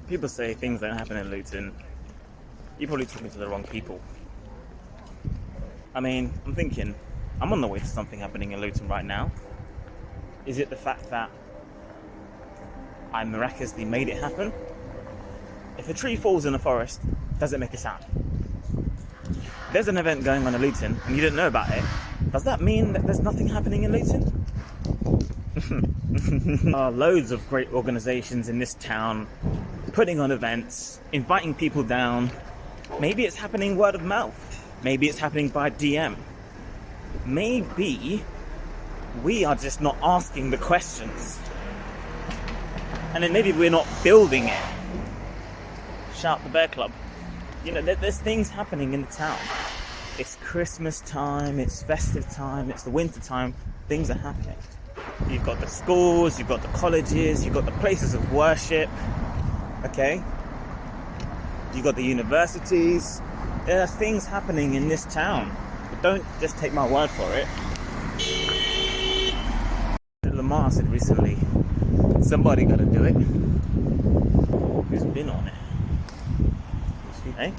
people say things don't happen in Luton, you're probably talking to the wrong people. I mean, I'm thinking, I'm on the way to something happening in Luton right now. Is it the fact that I miraculously made it happen? If a tree falls in the forest, does it make a sound? There's an event going on in Luton and you didn't know about it. Does that mean that there's nothing happening in Luton? There are loads of great organisations in this town putting on events, inviting people down. Maybe it's happening word of mouth. Maybe it's happening by DM. Maybe we are just not asking the questions. And then maybe we're not building it. Shout the Bear Club. You know, there's things happening in the town. It's Christmas time, it's festive time, it's the winter time. Things are happening. You've got the schools, you've got the colleges, you've got the places of worship. Okay? You've got the universities. There are things happening in this town. But don't just take my word for it. Lamar said recently, somebody got to do it. Who's been on it? Hey?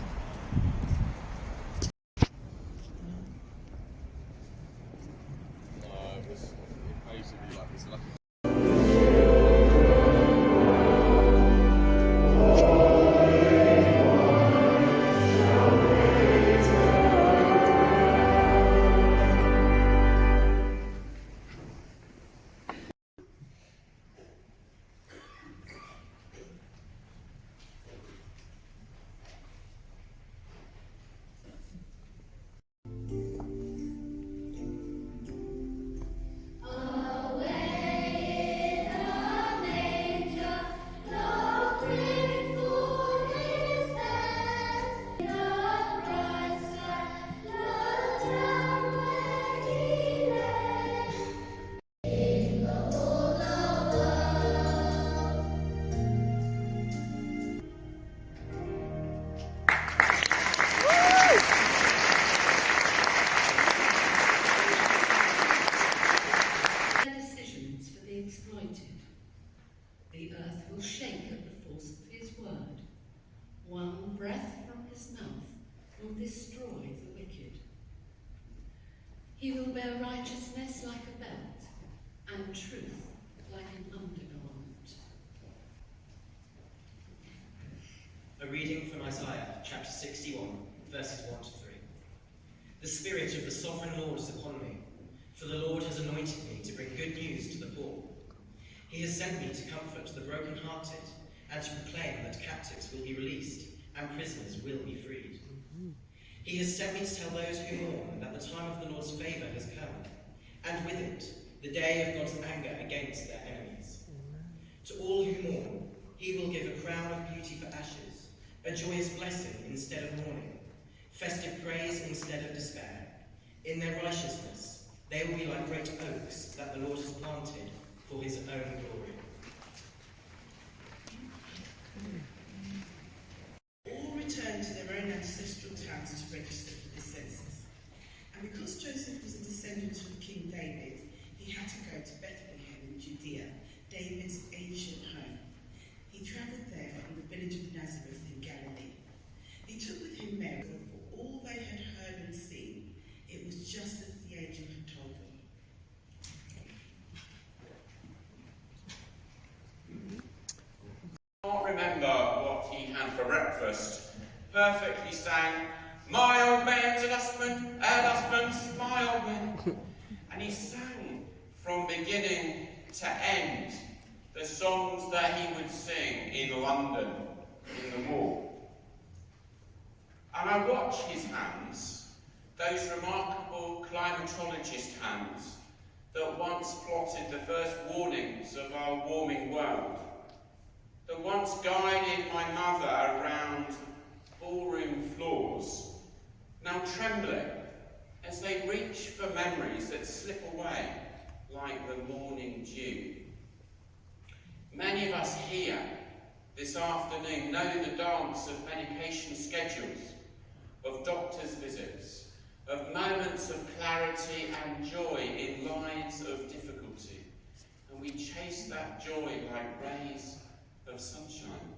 The earth will shake at the force of his word. One breath from his mouth will destroy the wicked. He will bear righteousness like a belt, and truth like an undergarment. A reading from Isaiah chapter 61, verses 1 to 3. The Spirit of the Sovereign Lord is upon me, for the Lord has anointed me to bring good news to the poor. He has sent me to comfort the brokenhearted and to proclaim that captives will be released and prisoners will be freed. He has sent me to tell those who mourn that the time of the Lord's favour has come, and with it, the day of God's anger against their enemies. To all who mourn, he will give a crown of beauty for ashes, a joyous blessing instead of mourning, festive praise instead of despair. In their righteousness, they will be like great oaks that the Lord has planted for his own glory. All returned to their own ancestral towns to register for the census. And because Joseph was a descendant of King David, he had to go to Bethlehem in Judea, David's ancient home. He travelled there from the village of Nazareth in Galilee. He took with him Mary, for all they had heard and seen. It was just as the angel had told them. I can't remember what he had for breakfast. Perfectly sang, "My old man's a dustman, my old man." And he sang from beginning to end the songs that he would sing in London, in the mall. And I watch his hands, those remarkable climatologist hands that once plotted the first warnings of our warming world, that once guided my mother around ballroom floors, now trembling as they reach for memories that slip away like the morning dew. Many of us here this afternoon know the dance of medication schedules, of doctor's visits, of moments of clarity and joy in lives of difficulty, and we chase that joy like rays of sunshine.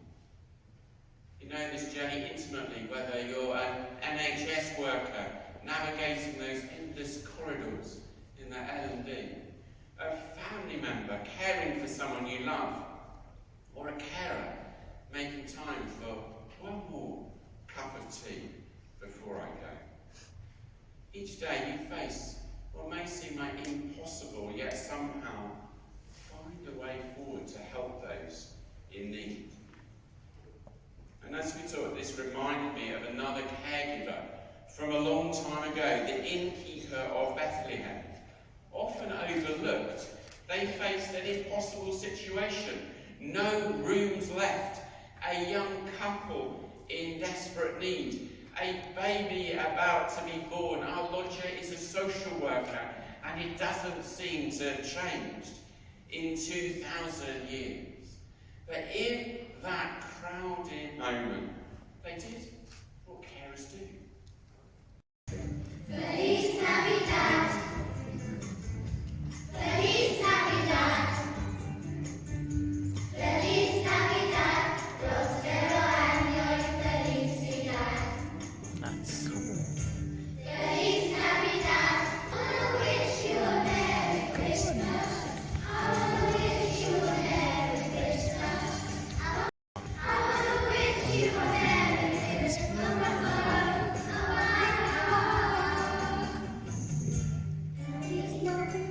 You know this journey intimately, whether you're an NHS worker navigating those endless corridors in the L&D, a family member caring for someone you love, or a carer making time for one more cup of tea before I go. Each day you face what may seem like impossible, yet somehow find a way forward to help those in need. And as we talked, this reminded me of another caregiver from a long time ago, the innkeeper of Bethlehem. Often overlooked, they faced an impossible situation. No rooms left, a young couple in desperate need, a baby about to be born. Our lodger is a social worker, and it doesn't seem to have changed in 2,000 years. But in that crowded moment, they did what carers do. Feliz Navidad. Feliz Navidad. Feliz Navidad. Prospero año y felicidad. Nice. Feliz Navidad. I wanna wish you a Merry Christmas. I wanna wish you a Merry Christmas. I wanna wish you a Merry Christmas. Feliz Navidad.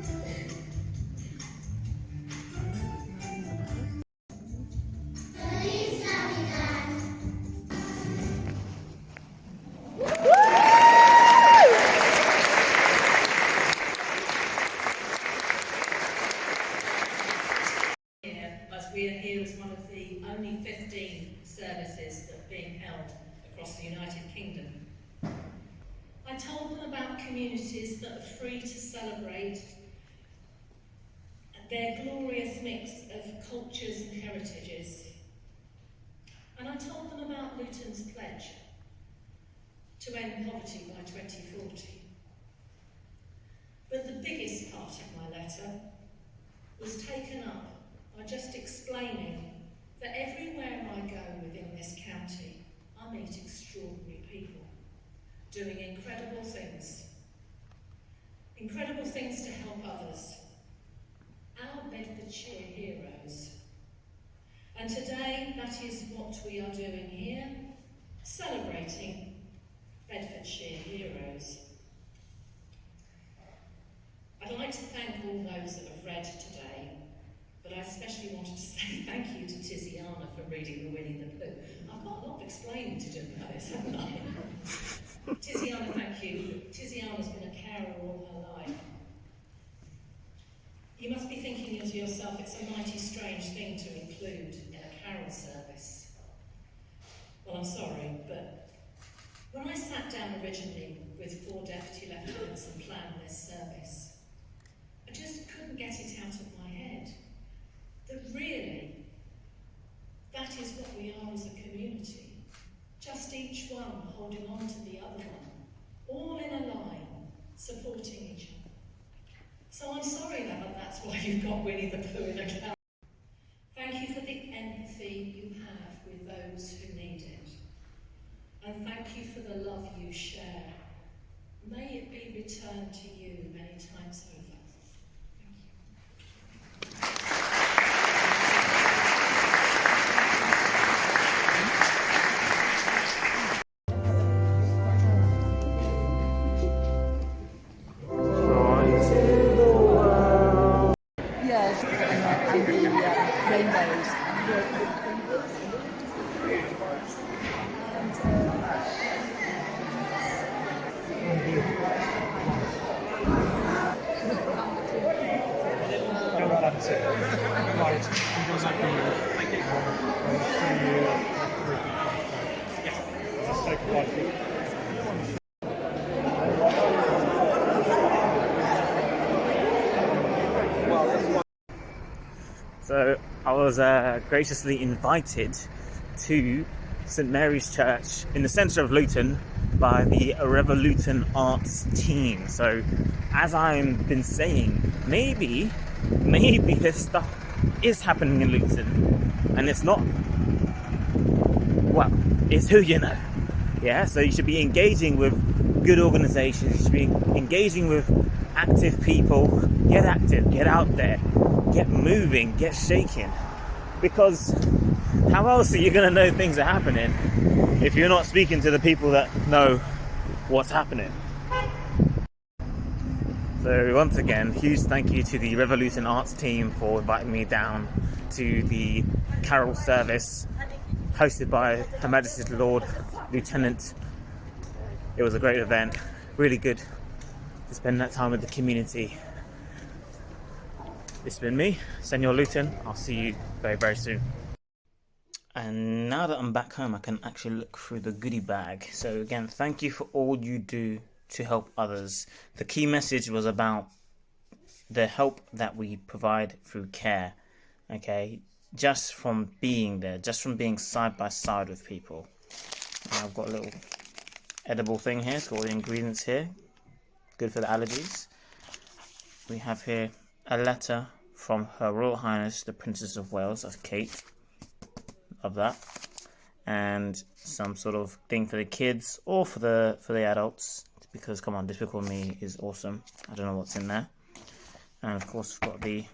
As we are here as one of the only 15 services that are being held across the United Kingdom. I told them about communities that are free to celebrate their glorious mix of cultures and heritages. And I told them about Luton's pledge to end poverty by 2040. But the biggest part of my letter was taken up by just explaining that everywhere I go within this county, I meet extraordinary people doing incredible things to help others. Our Bedfordshire heroes. And today, that is what we are doing here, celebrating Bedfordshire heroes. I'd like to thank all those that have read today, but I especially wanted to say thank you to Tiziana for reading the Winnie the Pooh. I've got a lot of explaining to do about this, haven't I? Tiziana, thank you. Tiziana's been a carer all her life. You must be thinking to yourself, it's a mighty strange thing to include in a carol service. Well, I'm sorry, but when I sat down originally with 4 deputy lieutenants and planned this service, I just couldn't get it out of my head that really, that is what we are as a community. Just each one holding on to the other one, all in a line, supporting each other. So I'm sorry that that's why you've got Winnie the Pooh in a carol. Thank you for the empathy you have with those who need it. And thank you for the love you share. May it be returned to you many times over. Yes, and the rainbows. So I was graciously invited to St Mary's Church in the centre of Luton by the Luton Arts team. So as I've been saying, maybe this stuff is happening in Luton, and it's not, well, is who you know. Yeah, so you should be engaging with good organizations, you should be engaging with active people. Get active, get out there, get moving, get shaking. Because how else are you going to know things are happening if you're not speaking to the people that know what's happening? So once again, huge thank you to the Revolution Arts team for inviting me down to the carol service hosted by Her Majesty's Lord Lieutenant. It was a great event, really good to spend that time with the community. This has been me, Senor Luton. I'll see you very, very soon. And now that I'm back home, I can actually look through the goodie bag. So again, thank you for all you do to help others. The key message was about the help that we provide through care. Okay, just from being there, just from being side by side with people. And I've got a little edible thing here. It's got all the ingredients here. Good for the allergies. We have here a letter from Her Royal Highness the Princess of Wales. That's Kate. Love that. And some sort of thing for the kids or for the adults, because come on, Despicable Me is awesome. I don't know what's in there. And of course we've got the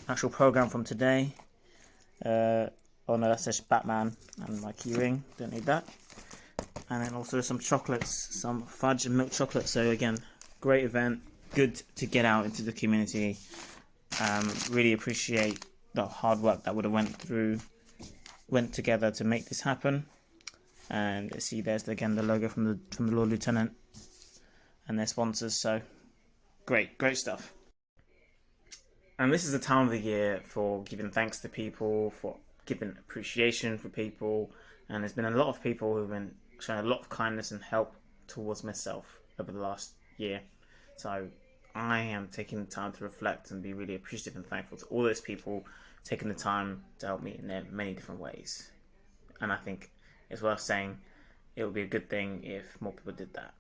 actual program from today. Oh no, that's just Batman and my key ring, don't need that. And then also some chocolates, some fudge and milk chocolate. So again, great event, good to get out into the community. Really appreciate the hard work that would have went together to make this happen. And see, there's again the logo from the Lord Lieutenant and their sponsors. So great stuff. And this is the time of the year for giving thanks to people, for giving appreciation for people. And there's been a lot of people who've been showing a lot of kindness and help towards myself over the last year. So I am taking the time to reflect and be really appreciative and thankful to all those people taking the time to help me in their many different ways. And I think it's worth saying it would be a good thing if more people did that.